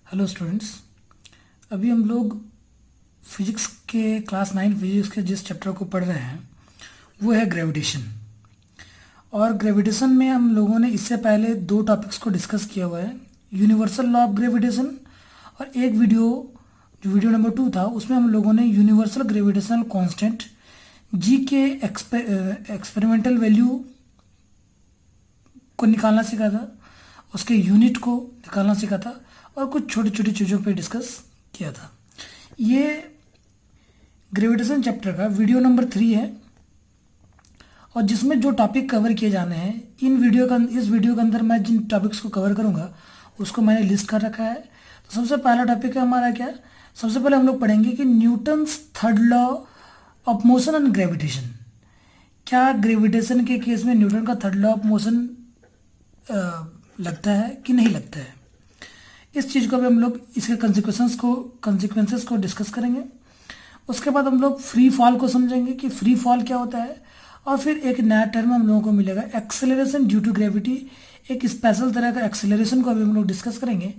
Hello students. अभी हम लोग फिजिक्स के क्लास 9 फिजिक्स के जिस चैप्टर को पढ़ रहे हैं वो है ग्रेविटेशन। और ग्रेविटेशन में हम लोगों ने इससे पहले दो टॉपिक्स को डिस्कस किया हुआ है, यूनिवर्सल लॉ ऑफ ग्रेविटेशन और एक वीडियो जो वीडियो नंबर 2 था उसमें हम लोगों ने यूनिवर्सल ग्रेविटेशनल कांस्टेंट जी के एक्सपेरिमेंटल वैल्यू को निकालना सीखा था, उसके यूनिट को निकालना सीखा था और कुछ छोटी छोटी चीज़ों पे डिस्कस किया था। ये ग्रेविटेशन चैप्टर का वीडियो नंबर 3 है और जिसमें जो टॉपिक कवर किए जाने हैं इस वीडियो के अंदर मैं जिन टॉपिक्स को कवर करूँगा उसको मैंने लिस्ट कर रखा है। तो सबसे पहला टॉपिक है हमारा क्या, सबसे पहले हम लोग पढ़ेंगे कि Newton's third law of motion and gravitation. क्या ग्रेविटेशन के केस में न्यूटन का थर्ड लॉ ऑफ मोशन लगता है कि नहीं लगता है, इस चीज़ को भी हम लोग इसके कंसिक्वेंसेस को डिस्कस करेंगे। उसके बाद हम लोग फ्री फॉल को समझेंगे कि फ्री फॉल क्या होता है और फिर एक नया टर्म हम लोगों को मिलेगा एक्सेलरेशन ड्यू टू ग्रेविटी। एक स्पेशल तरह का एक्सेलरेशन को अभी हम लोग डिस्कस करेंगे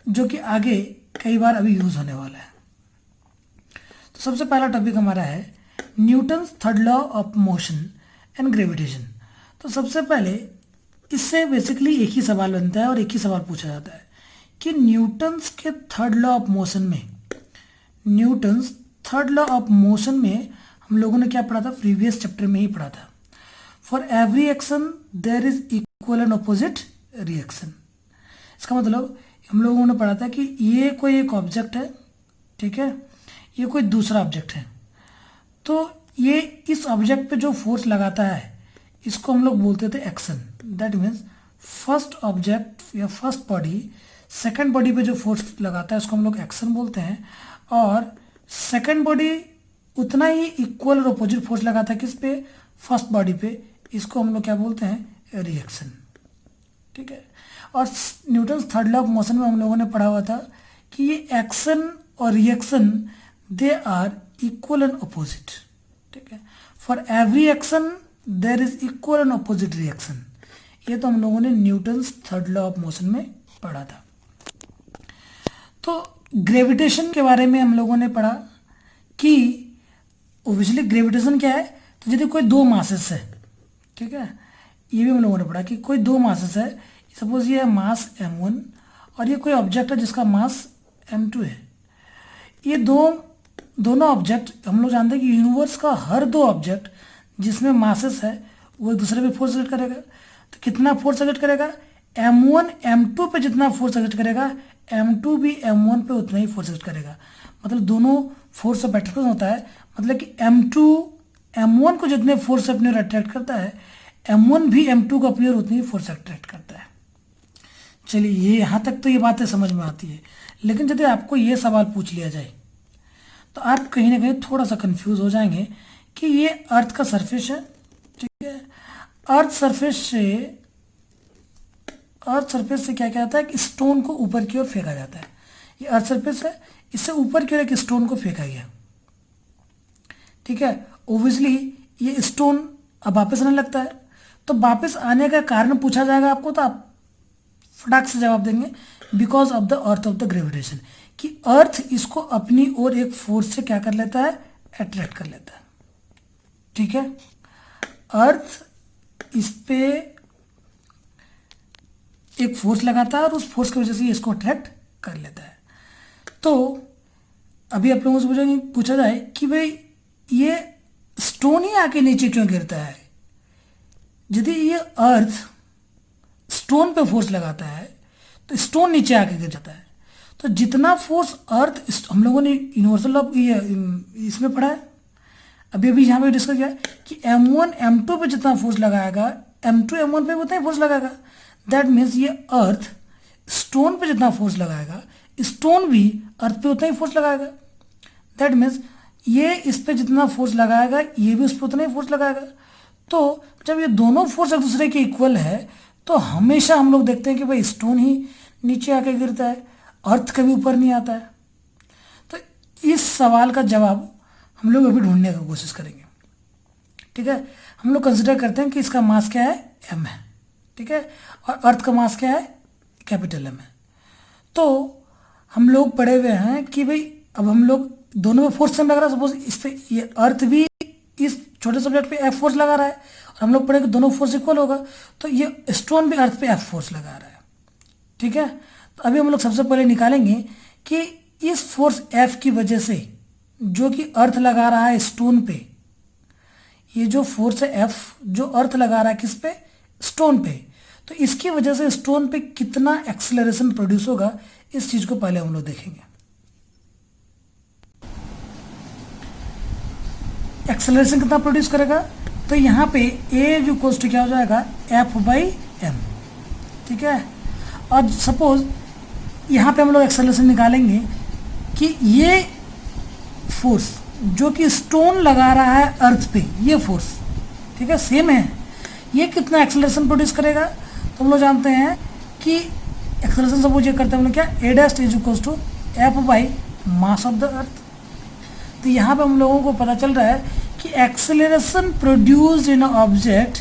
जो कि आगे कई बार अभी यूज़ होने वाला है। तो सबसे पहला टॉपिक हमारा है Newton's third law of motion and gravitation. तो सबसे पहले इससे बेसिकली एक ही सवाल बनता है और एक ही सवाल पूछा जाता है कि न्यूटन्स के थर्ड लॉ ऑफ मोशन में, Newton's third law of motion में हम लोगों ने क्या पढ़ा था, प्रीवियस चैप्टर में ही पढ़ा था। For every action there is equal and opposite reaction. इसका मतलब हम लोगों ने पढ़ा था कि ये कोई एक ऑब्जेक्ट है, ठीक है, ये कोई दूसरा ऑब्जेक्ट है, तो ये इस ऑब्जेक्ट पे जो फोर्स लगाता है इसको हम लोग बोलते थे action. That means first object या फर्स्ट बॉडी सेकंड बॉडी पे जो फोर्स लगाता है उसको हम लोग एक्शन बोलते हैं, और सेकंड बॉडी उतना ही इक्वल और अपोजिट फोर्स लगाता है किस पे, फर्स्ट बॉडी पे, इसको हम लोग क्या बोलते हैं, रिएक्शन। ठीक है। और Newton's third law of motion में हम लोगों ने पढ़ा हुआ था कि ये एक्शन और reaction they are equal and opposite. ठीक है। For every action there is equal and opposite reaction. ये तो हम लोगों ने Newton's third law of motion में पढ़ा था। तो ग्रेविटेशन के बारे में हम लोगों ने पढ़ा कि ओब्वियसली ग्रेविटेशन क्या है, तो यदि कोई दो मासेस है, ठीक है, ये भी हम लोगों ने पढ़ा कि कोई दो मासेस है, सपोज ये है मास m1 और ये कोई ऑब्जेक्ट है जिसका मास m2 है। ये दोनों ऑब्जेक्ट हम लोग जानते हैं कि यूनिवर्स का हर दो ऑब्जेक्ट जिसमें मासेस है वो एक दूसरे पे फोर्स एक्ट करेगा। तो कितना फोर्स एक्ट करेगा, m1 m2 पे जितना फोर्स एक्ट करेगा m2 भी m1 पे उतना ही फोर्स एक्ट करेगा। मतलब दोनों फोर्स ऑफ अट्रैक्शन होता है, मतलब कि m2 m1 को जितने फोर्स अपने ओर अट्रैक्ट करता है m1 भी m2 को अपनी ओर उतनी ही फोर्स अट्रैक्ट करता है। चलिए ये यहाँ तक तो ये बातें समझ में आती है, लेकिन यदि आपको ये सवाल पूछ लिया जाए तो आप कहीं ना कहीं थोड़ा सा कंफ्यूज हो जाएंगे कि ये अर्थ का सरफेस है, ठीक है, अर्थ सरफेस से क्या क्या होता है कि स्टोन को ऊपर की ओर फेंका जाता है। ये अर्थ सरफेस है, इससे ऊपर की ओर एक स्टोन को फेंका गया, ठीक है। ओब्वियसली ये स्टोन अब वापस आने लगता है, तो वापस आने का कारण पूछा जाएगा आपको तो आप फटाक से जवाब देंगे because of the earth of the gravitation, कि अर्थ इसको अपनी ओर एक फोर्स से क्या कर लेता है, अट्रैक्ट कर लेता है। ठीक है, अर्थ इस पे एक फोर्स लगाता है और उस फोर्स की वजह से इसको अट्रैक्ट कर लेता है। तो अभी आप लोगों से पूछा जाए कि भाई ये स्टोन ही आके नीचे क्यों गिरता है। यदि ये अर्थ स्टोन पे फोर्स लगाता है तो स्टोन नीचे आके गिर जाता है। तो जितना फोर्स अर्थ, हम लोगों ने यूनिवर्सल ऑफ इसमें पढ़ा है, अभी अभी यहाँ पे डिस्कस किया कि m1 m2 पे जितना फोर्स लगाएगा m2 m1 पे उतना ही फोर्स लगाएगा। दैट मीन्स ये अर्थ स्टोन पे जितना फोर्स लगाएगा स्टोन भी अर्थ पे उतना ही फोर्स लगाएगा। दैट मीन्स ये इस पे जितना फोर्स लगाएगा ये भी उस पर उतना ही फोर्स लगाएगा। तो जब ये दोनों फोर्स एक दूसरे के इक्वल है तो हमेशा हम लोग देखते हैं कि भाई स्टोन ही नीचे आके गिरता है, अर्थ कभी ऊपर नहीं आता है। तो इस सवाल का जवाब हम लोग अभी ढूंढने की कोशिश करेंगे। ठीक है, हम लोग कंसिडर करते हैं कि इसका मास क्या है, m है, ठीक है, और अर्थ का मास क्या है, कैपिटल M है। तो हम लोग पढ़े हुए हैं कि भाई अब हम लोग दोनों में फोर्स सेम लग रहा है। सपोज इस पे ये अर्थ भी इस छोटे सब्जेक्ट पे एफ फोर्स लगा रहा है और हम लोग पढ़े कि दोनों फोर्स इक्वल होगा, तो ये स्टोन भी अर्थ पे एफ फोर्स लगा रहा है। ठीक है, तो अभी हम लोग सबसे पहले निकालेंगे कि इस फोर्स एफ की वजह से जो कि अर्थ लगा रहा है स्टोन पे, ये जो फोर्स है एफ जो अर्थ लगा रहा है किस पे, स्टोन पे, तो इसकी वजह से स्टोन पे कितना एक्सेलरेशन प्रोड्यूस होगा, इस चीज को पहले हम लोग देखेंगे। एक्सेलरेशन कितना प्रोड्यूस करेगा, तो यहाँ पे ए जो इक्वल्स टू क्या हो जाएगा, एफ बाई एम। ठीक है, और सपोज यहाँ पे हम लोग एक्सेलरेशन निकालेंगे कि ये फोर्स जो कि स्टोन लगा रहा है अर्थ पे, ये फोर्स ठीक है सेम है, ये कितना एक्सेलरेशन प्रोड्यूस करेगा, तो हम लोग जानते हैं कि एक्सेलरेशन सपोज ये करते हैं हम लोग क्या, A dash is equals to F by mass of the earth. तो यहाँ पे हम लोगों को पता चल रहा है कि acceleration produced in object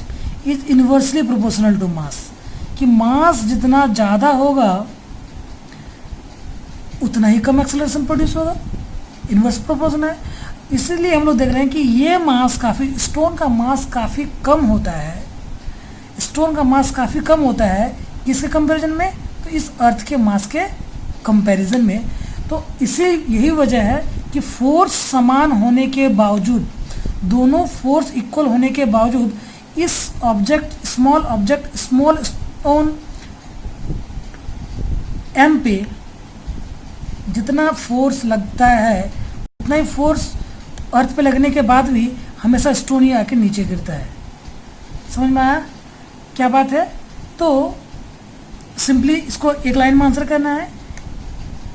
is inversely proportional to mass, कि मास जितना ज़्यादा होगा उतना ही कम एक्सेलरेशन प्रोड्यूस होगा, इनवर्स प्रोपोर्शन है। इसीलिए हम लोग देख रहे हैं कि ये मास काफ़ी, स्टोन का मास काफ़ी कम होता है, स्टोन का मास काफ़ी कम होता है किसके कंपैरिजन में, तो इस अर्थ के मास के कंपैरिजन में। तो इसी यही वजह है कि फोर्स समान होने के बावजूद, दोनों फोर्स इक्वल होने के बावजूद, इस ऑब्जेक्ट स्मॉल स्टोन एम पे जितना फोर्स लगता है उतना ही फोर्स अर्थ पे लगने के बाद भी हमेशा स्टोन ही आके नीचे गिरता है। समझ में आया क्या बात है? तो सिंपली इसको एक लाइन में आंसर करना है।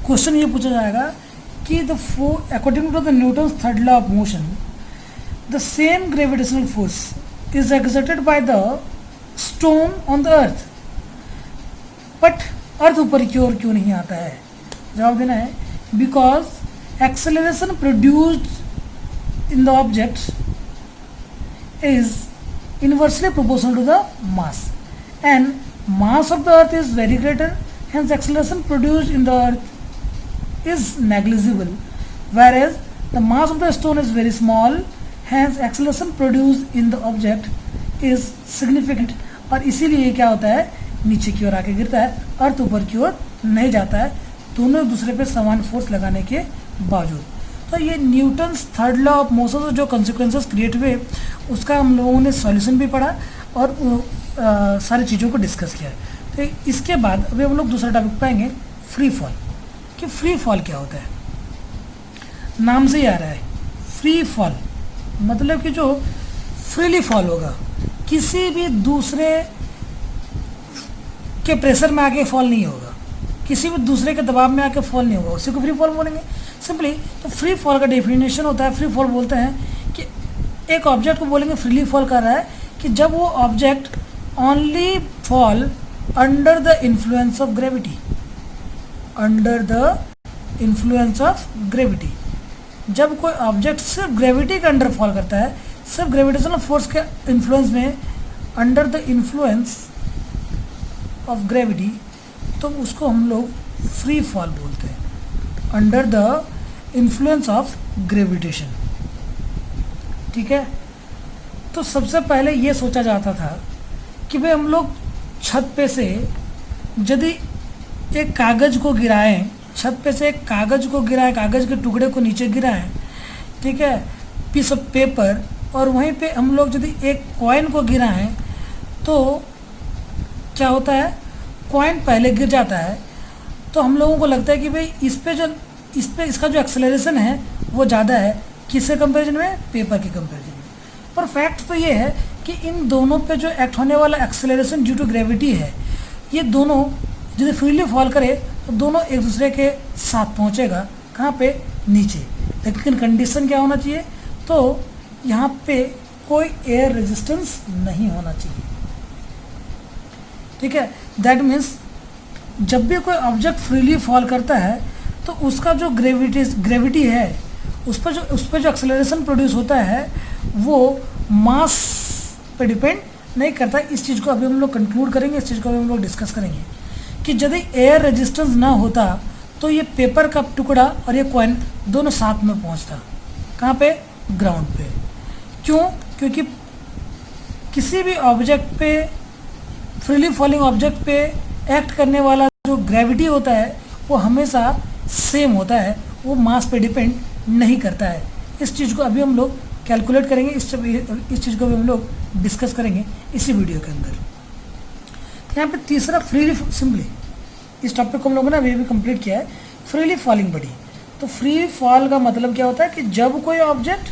क्वेश्चन ये पूछा जाएगा कि according to the Newton's third law of motion the same gravitational force is exerted by the stone on the earth, but earth ऊपर की ओर क्यों नहीं आता है? जवाब देना है because acceleration produced in the object is inversely proportional to the mass, and mass of the earth is very greater, hence acceleration produced in the earth is negligible, whereas the mass of the stone is very small, hence acceleration produced in the object is significant। और इसीलिए क्या होता है, नीचे की ओर आके गिरता है, अर्थ ऊपर की ओर नहीं जाता है, दोनों एक दूसरे पे समान फोर्स लगाने के बावजूद। तो ये Newton's third law of motion से जो कॉन्सिक्वेंसेस क्रिएट हुए उसका हम लोगों ने सॉल्यूशन भी पढ़ा और सारी चीज़ों को डिस्कस किया। तो इसके बाद अभी हम लोग दूसरा टॉपिक पाएंगे, फ्री फॉल। कि फ्री फॉल क्या होता है, नाम से ही आ रहा है फ्री फॉल, मतलब कि जो फ्रीली फॉल होगा, किसी भी दूसरे के प्रेशर में आके फॉल नहीं होगा, किसी भी दूसरे के दबाव में आके फॉल नहीं होगा, उसी को फ्री फॉल बोलेंगे सिंपली। तो फ्री फॉल का डेफिनेशन होता है, फ्री फॉल बोलते हैं कि एक ऑब्जेक्ट को बोलेंगे फ्रीली फॉल कर रहा है कि जब वो object only fall under the influence of gravity, under the influence of gravity. जब कोई ऑब्जेक्ट सिर्फ ग्रेविटी के अंडर फॉल करता है, सिर्फ ग्रेविटेशनल फोर्स के इन्फ्लुएंस में, under the influence of gravity, तो उसको हम लोग फ्री फॉल बोलते हैं, under the influence of gravitation. ठीक है, तो सबसे पहले ये सोचा जाता था कि भाई हम लोग छत पे से यदि एक कागज़ को गिराएं, छत पे से एक कागज़ को गिराएं, कागज़ के टुकड़े को नीचे गिराएं, ठीक है, पीस ऑफ पेपर, और वहीं पे हम लोग यदि एक कॉइन को गिराएं तो क्या होता है, कॉइन पहले गिर जाता है। तो हम लोगों को लगता है कि भाई इस पे इसका जो एक्सेलरेशन है वो ज़्यादा है, किसके कंपैरिजन में, पेपर के कंपैरिजन में। पर फैक्ट तो ये है कि इन दोनों पे जो एक्ट होने वाला एक्सेलरेशन ड्यू टू ग्रेविटी है, ये दोनों यदि फ्रीली फॉल करे तो दोनों एक दूसरे के साथ पहुँचेगा, कहाँ पे, नीचे। लेकिन कंडीशन क्या होना चाहिए, तो यहाँ पे कोई एयर रेजिस्टेंस नहीं होना चाहिए। ठीक है, दैट मीन्स जब भी कोई ऑब्जेक्ट फ्रीली फॉल करता है तो उसका जो ग्रेविटी है उस पर जो एक्सेलरेशन प्रोड्यूस होता है वो मास पे डिपेंड नहीं करता। इस चीज़ को अभी हम लोग कंक्लूड करेंगे, इस चीज़ को अभी हम लोग डिस्कस करेंगे कि यदि एयर रेजिस्टेंस ना होता तो ये पेपर का टुकड़ा और ये कॉइन दोनों साथ में पहुंचता। कहाँ पे? ग्राउंड पे। क्यों? क्योंकि किसी भी ऑब्जेक्ट पे, फ्रीली फॉलिंग ऑब्जेक्ट पे एक्ट करने वाला जो ग्रेविटी होता है वो हमेशा सेम होता है, वो मास पे डिपेंड नहीं करता है। इस चीज़ को अभी हम लोग कैलकुलेट करेंगे, इस चीज़ को भी हम लोग डिस्कस करेंगे इसी वीडियो के अंदर। तो यहाँ पे तीसरा फ्रीली, सिंपली इस टॉपिक को हम लोगों ने अभी भी कंप्लीट किया है, फ्रीली फॉलिंग बॉडी। तो फ्री फॉल का मतलब क्या होता है कि जब कोई ऑब्जेक्ट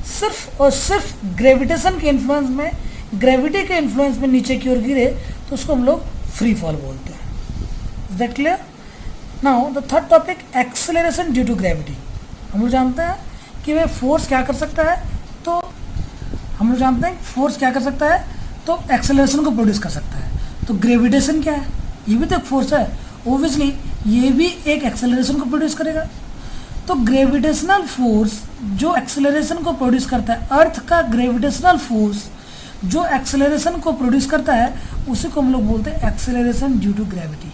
सिर्फ और सिर्फ ग्रेविटेशन के इन्फ्लुएंस में, ग्रेविटी के इन्फ्लुएंस में नीचे की ओर गिरे तो उसको हम लोग फ्री फॉल बोलते हैं। Is that clear? Now the third topic, acceleration due to gravity. हम लोग जानते हैं कि वह फोर्स क्या कर सकता है, तो हम लोग जानते हैं फोर्स क्या कर सकता है, तो एक्सेलरेशन को प्रोड्यूस कर सकता है। तो ग्रेविटेशन क्या है? ये भी तो एक फोर्स है, ओब्वियसली ये भी एक एक्सेलरेशन को प्रोड्यूस करेगा। तो ग्रेविटेशनल फोर्स जो एक्सेलरेशन को प्रोड्यूस करता है, अर्थ का ग्रेविटेशनल फोर्स जो एक्सेलरेशन को प्रोड्यूस करता है, उसी को हम लोग बोलते हैं acceleration due to gravity.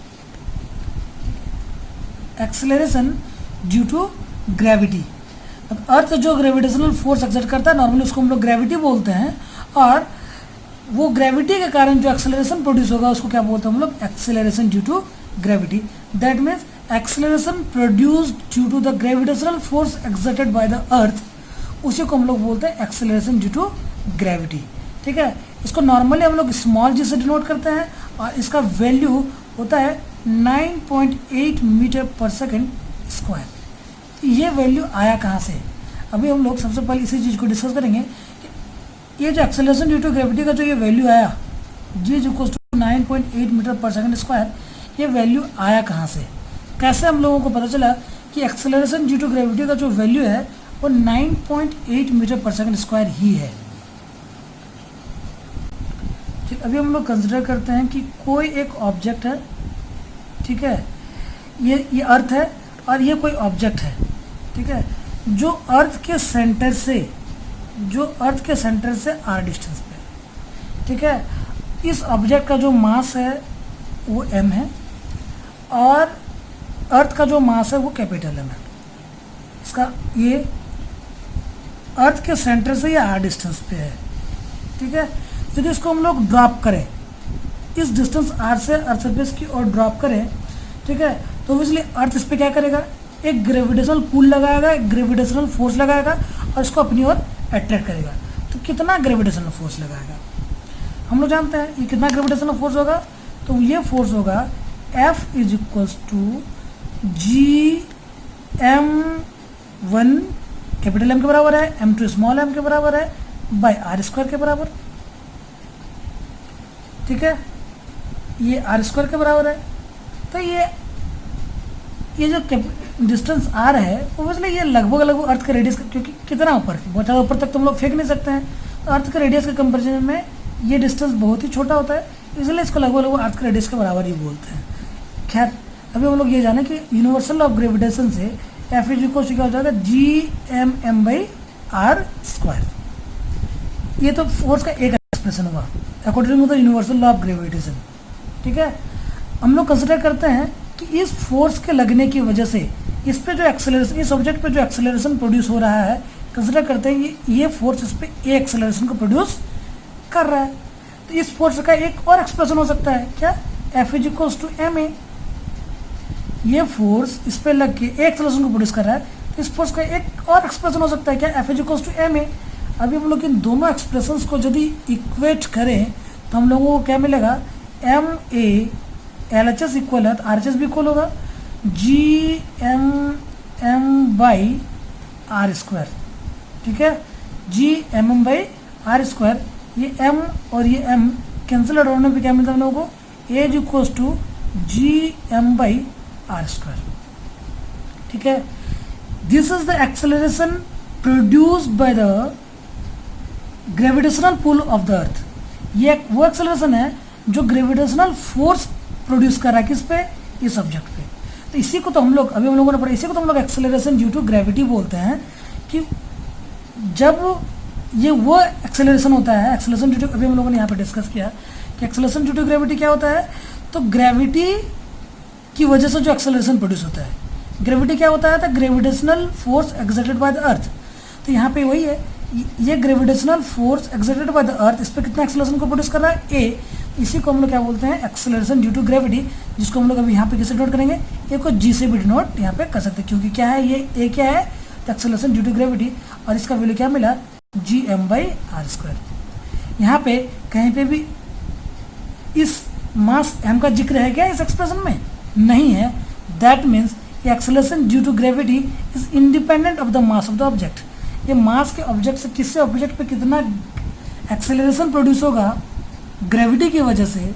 Acceleration due to gravity, earth जो ग्रेविटेशनल फोर्स एक्सर्ट करता है, नॉर्मली उसको हम लोग ग्रेविटी बोलते हैं, और वो ग्रेविटी के कारण जो एक्सेलरेशन प्रोड्यूस होगा उसको क्या बोलते हैं हम लोग? Acceleration due to gravity. That means acceleration produced due to the gravitational force exerted by the earth, उसी को हम लोग बोलते हैं एक्सेलरेशन ड्यू टू ग्रेविटी। ठीक है, इसको नॉर्मली हम लोग स्मॉल जी से डिनोट करते हैं और इसका वैल्यू होता है 9.8 मीटर पर सेकेंड स्क्वायर। तो ये वैल्यू आया कहाँ से? अभी हम लोग सबसे पहले इसी चीज़ को डिस्कस करेंगे कि ये जो एक्सेलरेशन ड्यू टू ग्रेविटी का जो ये वैल्यू आया, जी इज इक्वल्स टू 9.8 मीटर पर सेकेंड स्क्वायर, ये वैल्यू आया कहाँ से? कैसे हम लोगों को पता चला कि एक्सेलरेशन ड्यू टू ग्रेविटी का जो वैल्यू है वो 9.8 मीटर पर सेकेंड स्क्वायर ही है? ठीक, अभी हम लोग कंसिडर करते हैं कि कोई एक ऑब्जेक्ट है, ठीक है, ये अर्थ है और ये कोई ऑब्जेक्ट है, ठीक है, जो अर्थ के सेंटर से आर डिस्टेंस पे, ठीक है। इस ऑब्जेक्ट का जो मास है वो m है और अर्थ का जो मास है वो कैपिटल M है। इसका ये अर्थ के सेंटर से ये आर डिस्टेंस पे है, ठीक है। यदि इसको हम लोग ड्रॉप करें, इस डिस्टेंस r से अर्थ सरफेस की ओर ड्रॉप करें, ठीक है, तो इसलिए अर्थ इस पर क्या करेगा? एक ग्रेविटेशनल पुल लगाएगा, एक ग्रेविटेशनल फोर्स लगाएगा और इसको अपनी ओर अट्रैक्ट करेगा। तो कितना ग्रेविटेशनल फोर्स लगाएगा? हम लोग जानते हैं ये कितना ग्रेविटेशनल फोर्स होगा, तो ये फोर्स होगा F is equals to Gm1 capital M के बराबर है, M2 स्मॉल m के बराबर है, बाय आर स्क्वायर के बराबर, ठीक है, ये आर स्क्वायर के बराबर है। तो ये जो डिस्टेंस आर है ओब्वियसली ये लगभग अर्थ के रेडियस, क्योंकि कितना ऊपर, बहुत ज़्यादा ऊपर तक तो हम लोग फेंक नहीं सकते हैं, तो अर्थ के रेडियस के कंपेरिजन में ये डिस्टेंस बहुत ही छोटा होता है, इसलिए इसको लगभग अर्थ के रेडियस के बराबर ही बोलते हैं। खैर, अभी हम लोग ये जाने कि यूनिवर्सल ऑफ ग्रेविटेशन से एफ इज इक्वल टू क्या हो जाएगा? Gm by r square. ये तो फोर्स का एक एक्सप्रेशन हुआ according to the universal law of gravitation, ठीक है। हम लोग कंसिडर करते हैं कि इस फोर्स के लगने की वजह से इस पे जो एक्सेलरेशन, इस ऑब्जेक्ट पे जो एक्सेलरेशन प्रोड्यूस हो रहा है, कंसिडर करते हैं कि ये फोर्स इस पे ए एक्सेलरेशन को प्रोड्यूस कर रहा है। तो इस फोर्स का एक और एक्सप्रेशन हो सकता है, क्या? F is equals to ma। ये फोर्स इस पे लग के ए एक्सेलरेशन को प्रोड्यूस कर रहा है, तो इस फोर्स का एक और एक्सप्रेशन हो सकता है, क्या? F is equals to ma। अभी हम लोग इन दोनों एक्सप्रेशंस को यदि इक्वेट करें तो हम लोगों को क्या मिलेगा? ma LHS इक्वल है तो RHS भी इक्वल होगा Gmm बाई आर स्क्वायर, ठीक है, Gmm बाई आर स्क्वायर। ये m और ये m कैंसिल आउट होने पे क्या मिलता है हम लोगों को? A is equals to Gm by r square, ठीक है। This is the acceleration produced by the gravitational pull of the earth. ये वो एक्सेलरेशन है जो ग्रेविटेशनल फोर्स प्रोड्यूस कर रहा है किस पे? इस ऑब्जेक्ट पे। तो इसी को तो हम लोग अभी हम लोगों ने पढ़ा, इसी को तो हम लोग एक्सेलरेशन ड्यू टू ग्रेविटी बोलते हैं, कि जब ये वो एक्सेलरेशन होता है, एक्सेलरेशन ड्यू टू, अभी हम लोगों ने यहाँ पे डिस्कस किया कि एक्सेलरेशन ड्यू टू ग्रेविटी क्या होता है। तो ग्रेविटी की वजह से जो एक्सेलरेशन प्रोड्यूस होता है। ग्रेविटी क्या होता है? The gravitational force exerted by the earth. तो यहाँ पे वही है, ये gravitational force exerted by the अर्थ, इस पर कितना एक्सेलरेशन को प्रोड्यूस कर रहा है? ए। इसी को हम लोग क्या बोलते हैं? एक्सेलरेशन ड्यू टू ग्रेविटी, जिसको हम लोग अभी यहाँ पे कैसे डिनोट करेंगे? ए को जी से भी डिनोट यहाँ पे कर सकते हैं, क्योंकि क्या है, ये ए क्या है? एक्सेलरेशन ड्यू टू ग्रेविटी, और इसका वैल्यू क्या मिला? G M by r square. यहाँ पे कहीं पे भी इस मास एम का जिक्र है क्या इस एक्सप्रेशन में? नहीं है। That means acceleration due to gravity is independent of the mass of the object. ये मास के ऑब्जेक्ट से किससे ऑब्जेक्ट पे कितना एक्सेलरेशन प्रोड्यूस होगा ग्रेविटी की वजह से,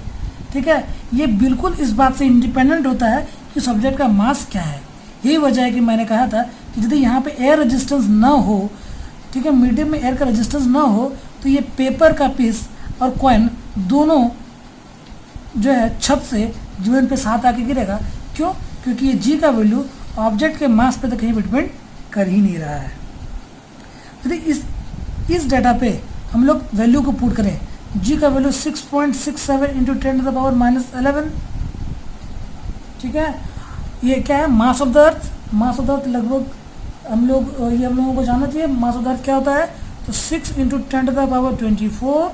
ठीक है, ये बिल्कुल इस बात से इंडिपेंडेंट होता है कि उस ऑब्जेक्ट का मास क्या है। यही वजह है कि मैंने कहा था कि यदि यहाँ पे एयर रेजिस्टेंस ना हो, ठीक है, मीडियम में एयर का रेजिस्टेंस ना हो, तो ये पेपर का पीस और कॉइन दोनों जो है छत से जमीन पे साथ आके गिरेगा। क्यों? क्योंकि ये जी का वैल्यू ऑब्जेक्ट के मास पे तो कहीं भी डिपेंड कर ही नहीं रहा है। यदि इस डाटा पे हम लोग वैल्यू को पुट करें, जी का वैल्यू 6.67 इंटू 10⁻11, ठीक है, ये क्या है? मास of the earth. Mass of the अर्थ लगभग हम लोगों को जानना चाहिए मास ऑफ द अर्थ क्या होता है। तो 6 इंटू 10⁻24,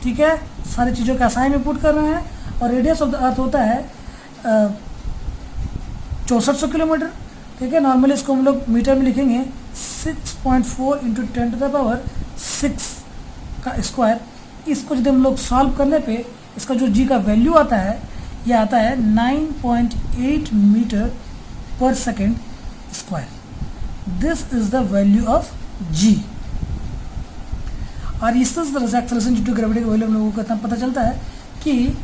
ठीक है, सारी चीज़ों के आसानी में पुट कर रहे हैं। और रेडियस ऑफ द अर्थ होता है 6400 किलोमीटर, ठीक है। नॉर्मली इसको हम लोग मीटर में लिखेंगे 6.4 इंटू 10⁻6 का स्क्वायर। इसको यदि हम लोग सॉल्व करने पे इसका जो जी का वैल्यू आता है, ये आता है 9.8 मीटर पर second square. This is the value of G. और इस तरह से एक्सेलरेशन ड्यू टू ग्रेविटी का वैल्यू हम लोगों को इतना पता चलता है कि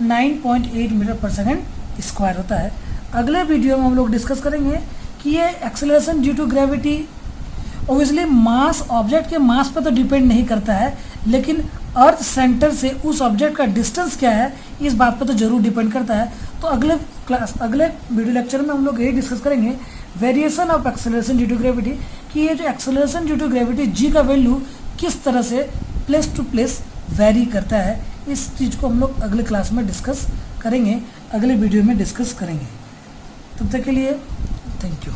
9.8 मीटर पर सेकेंड स्क्वायर होता है। अगले वीडियो में हम लोग डिस्कस करेंगे कि ये acceleration due to gravity obviously mass, object के मास पर तो डिपेंड नहीं करता है, लेकिन अर्थ सेंटर से उस ऑब्जेक्ट का डिस्टेंस क्या है इस बात पर तो जरूर डिपेंड करता है। तो अगले वीडियो लेक्चर में हम लोग यही डिस्कस करेंगे variation of acceleration due to gravity, कि ये जो acceleration due to gravity g का वैल्यू किस तरह से प्लेस टू प्लेस वेरी करता है। इस चीज़ को हम लोग अगले क्लास में डिस्कस करेंगे, अगले वीडियो में डिस्कस करेंगे। तब तक के लिए थैंक यू।